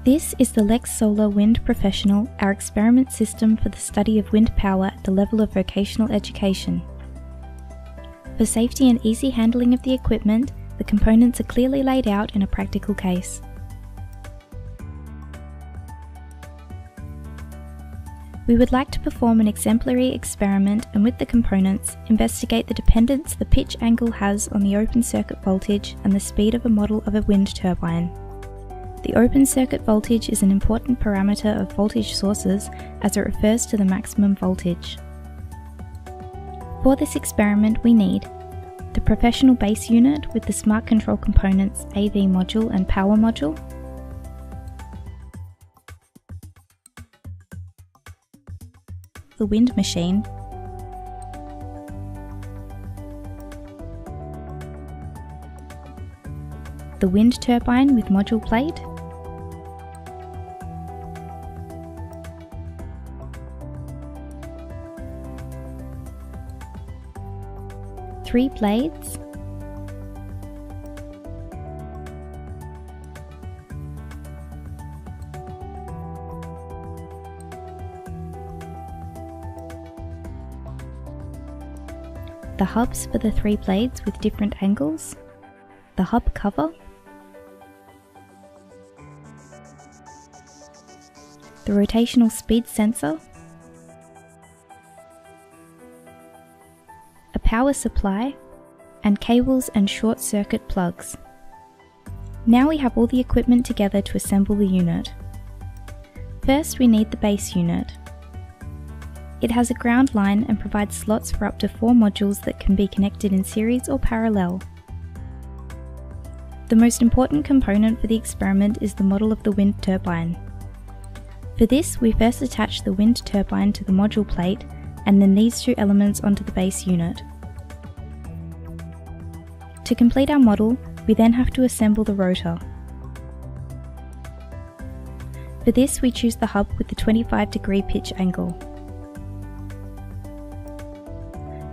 This is the LEXSOLAR Wind Professional, our experiment system for the study of wind power at the level of vocational education. For safety and easy handling of the equipment, the components are clearly laid out in a practical case. We would like to perform an exemplary experiment and with the components, investigate the dependence the pitch angle has on the open circuit voltage and the speed of a model of a wind turbine. The open circuit voltage is an important parameter of voltage sources as it refers to the maximum voltage. For this experiment we need the professional base unit with the smart control components AV module and power module, the wind machine, the wind turbine with module plate, three blades, the hubs for the three blades with different angles, the hub cover, the rotational speed sensor, a power supply, and cables and short circuit plugs. Now we have all the equipment together to assemble the unit. First we need the base unit. It has a ground line and provides slots for up to 4 modules that can be connected in series or parallel. The most important component for the experiment is the model of the wind turbine. For this, we first attach the wind turbine to the module plate and then these two elements onto the base unit. To complete our model, we then have to assemble the rotor. For this, we choose the hub with the 25-degree pitch angle.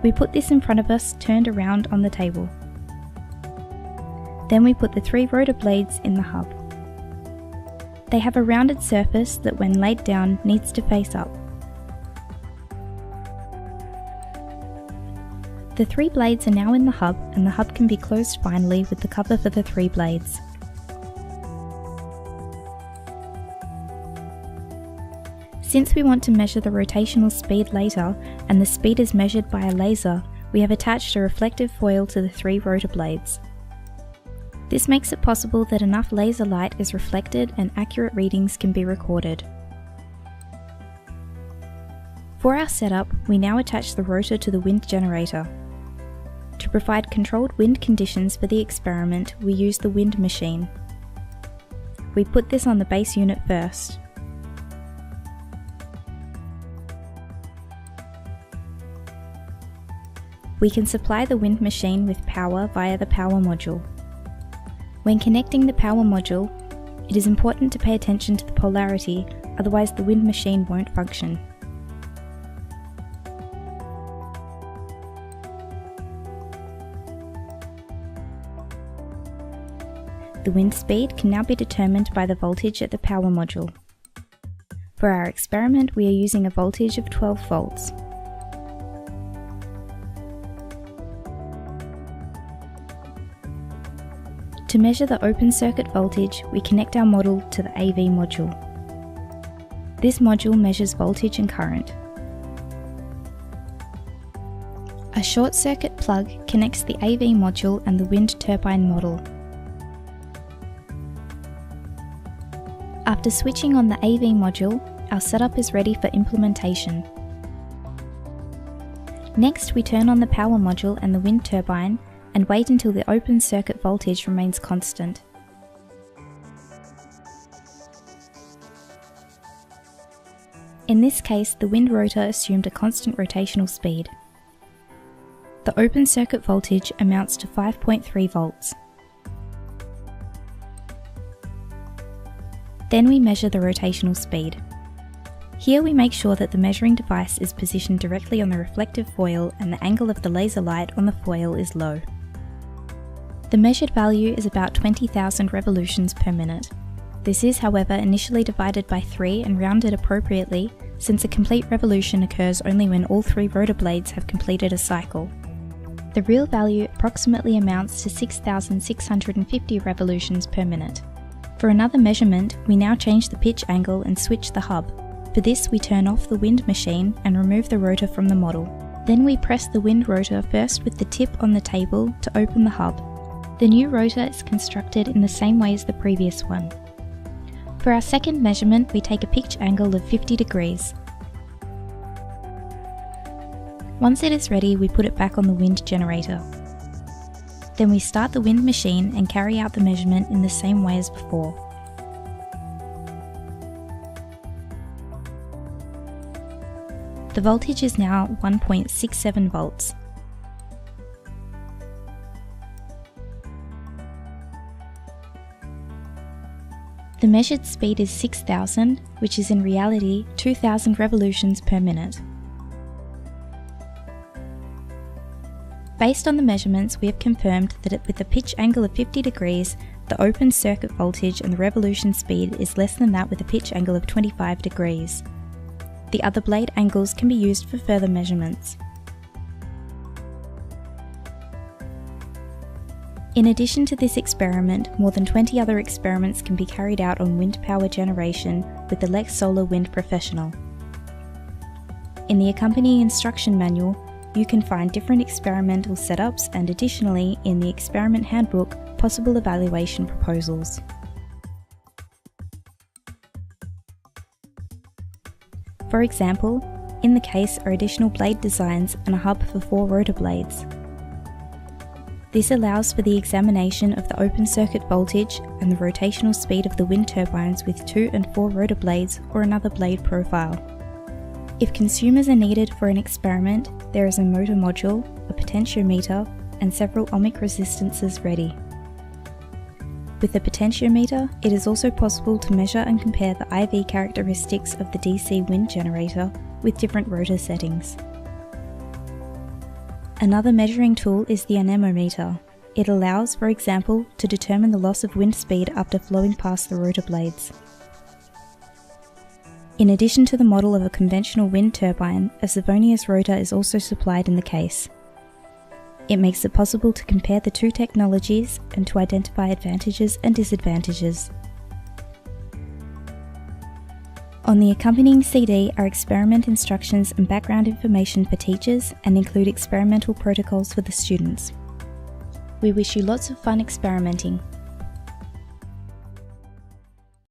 We put this in front of us, turned around on the table. Then we put the 3 rotor blades in the hub. They have a rounded surface that when laid down needs to face up. The 3 blades are now in the hub and the hub can be closed finally with the cover for the 3 blades. Since we want to measure the rotational speed later, and the speed is measured by a laser, we have attached a reflective foil to the 3 rotor blades. This makes it possible that enough laser light is reflected and accurate readings can be recorded. For our setup, we now attach the rotor to the wind generator. To provide controlled wind conditions for the experiment, we use the wind machine. We put this on the base unit first. We can supply the wind machine with power via the power module. When connecting the power module, it is important to pay attention to the polarity, otherwise the wind machine won't function. The wind speed can now be determined by the voltage at the power module. For our experiment, we are using a voltage of 12 volts. To measure the open circuit voltage, we connect our model to the AV module. This module measures voltage and current. A short circuit plug connects the AV module and the wind turbine model. After switching on the AV module, our setup is ready for implementation. Next, we turn on the power module and the wind turbine and wait until the open circuit voltage remains constant. In this case, the wind rotor assumed a constant rotational speed. The open circuit voltage amounts to 5.3 volts. Then we measure the rotational speed. Here we make sure that the measuring device is positioned directly on the reflective foil and the angle of the laser light on the foil is low. The measured value is about 20,000 revolutions per minute. This is, however, initially divided by 3 and rounded appropriately, since a complete revolution occurs only when all 3 rotor blades have completed a cycle. The real value approximately amounts to 6,650 revolutions per minute. For another measurement, we now change the pitch angle and switch the hub. For this, we turn off the wind machine and remove the rotor from the model. Then we press the wind rotor first with the tip on the table to open the hub. The new rotor is constructed in the same way as the previous one. For our second measurement, we take a pitch angle of 50 degrees. Once it is ready, we put it back on the wind generator. Then we start the wind machine and carry out the measurement in the same way as before. The voltage is now 1.67 volts. The measured speed is 6,000, which is in reality 2,000 revolutions per minute. Based on the measurements, we have confirmed that with a pitch angle of 50 degrees, the open circuit voltage and the revolution speed is less than that with a pitch angle of 25 degrees. The other blade angles can be used for further measurements. In addition to this experiment, more than 20 other experiments can be carried out on wind power generation with the LEXSOLAR Wind Professional. In the accompanying instruction manual, you can find different experimental setups and additionally, in the experiment handbook, possible evaluation proposals. For example, in the case are additional blade designs and a hub for 4 rotor blades. This allows for the examination of the open circuit voltage and the rotational speed of the wind turbines with 2 and 4 rotor blades or another blade profile. If consumers are needed for an experiment, there is a motor module, a potentiometer, and several ohmic resistances ready. With the potentiometer, it is also possible to measure and compare the IV characteristics of the DC wind generator with different rotor settings. Another measuring tool is the anemometer. It allows, for example, to determine the loss of wind speed after flowing past the rotor blades. In addition to the model of a conventional wind turbine, a Savonius rotor is also supplied in the case. It makes it possible to compare the 2 technologies and to identify advantages and disadvantages. On the accompanying CD are experiment instructions and background information for teachers and include experimental protocols for the students. We wish you lots of fun experimenting.